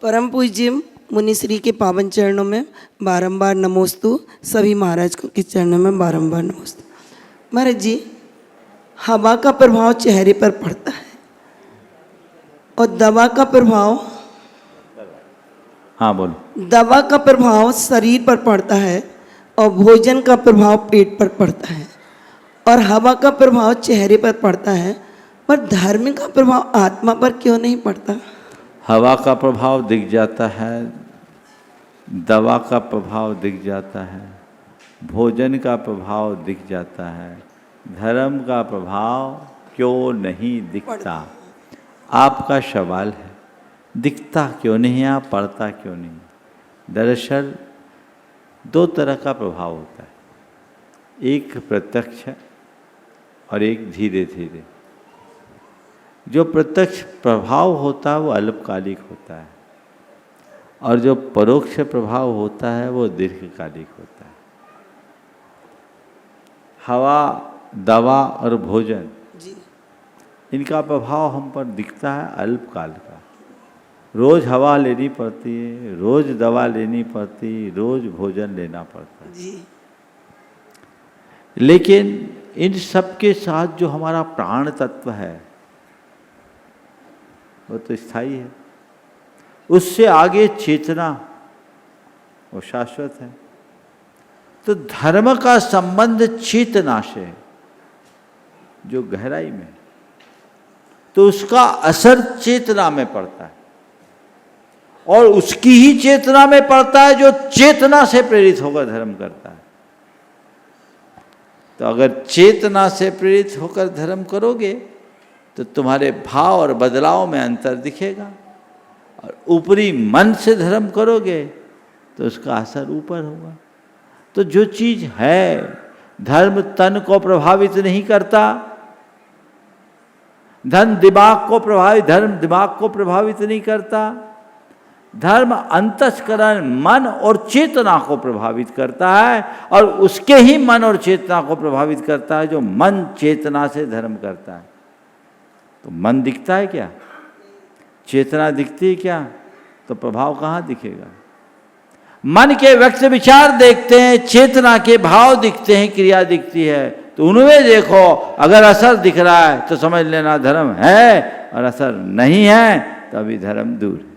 परम पूज्य मुनिश्री के पावन चरणों में बारंबार नमोस्तु। सभी महाराज के चरणों में बारंबार नमोस्तु। महाराज जी, हवा का प्रभाव चेहरे पर पड़ता है और दवा का प्रभाव, हाँ बोलो। दवा का प्रभाव शरीर पर पड़ता है और भोजन का प्रभाव पेट पर पड़ता है और हवा का प्रभाव चेहरे पर पड़ता है, पर धर्म का प्रभाव आत्मा पर क्यों नहीं पड़ता? हवा का प्रभाव दिख जाता है, दवा का प्रभाव दिख जाता है, भोजन का प्रभाव दिख जाता है, धर्म का प्रभाव क्यों नहीं दिखता? आपका सवाल है, दिखता क्यों नहीं है, पड़ता क्यों नहीं? दरअसल दो तरह का प्रभाव होता है, एक प्रत्यक्ष और एक धीरे धीरे। जो प्रत्यक्ष प्रभाव होता है वो अल्पकालिक होता है और जो परोक्ष प्रभाव होता है वो दीर्घकालिक होता है। हवा, दवा और भोजन, इनका प्रभाव हम पर दिखता है अल्पकाल का। रोज हवा लेनी पड़ती है, रोज दवा लेनी पड़ती है, रोज भोजन लेना पड़ता है जी। लेकिन इन सब के साथ जो हमारा प्राण तत्व है वो तो स्थायी है। उससे आगे चेतना वो शाश्वत है। तो धर्म का संबंध चेतना से है, जो गहराई में, तो उसका असर चेतना में पड़ता है और उसकी ही चेतना में पड़ता है जो चेतना से प्रेरित होकर धर्म करता है। तो अगर चेतना से प्रेरित होकर धर्म करोगे तो तुम्हारे भाव और बदलाव में अंतर दिखेगा, और ऊपरी मन से धर्म करोगे तो उसका असर ऊपर होगा। तो जो चीज है, धर्म तन को प्रभावित नहीं करता, धर्म दिमाग को प्रभावित नहीं करता। धर्म अंतस्करण मन और चेतना को प्रभावित करता है, और उसके ही मन और चेतना को प्रभावित करता है जो मन चेतना से धर्म करता है। तो मन दिखता है क्या? चेतना दिखती है क्या? तो प्रभाव कहाँ दिखेगा? मन के व्यक्त विचार देखते हैं, चेतना के भाव दिखते हैं, क्रिया दिखती है। तो उनमें देखो, अगर असर दिख रहा है तो समझ लेना धर्म है, और असर नहीं है तो अभी धर्म दूर है।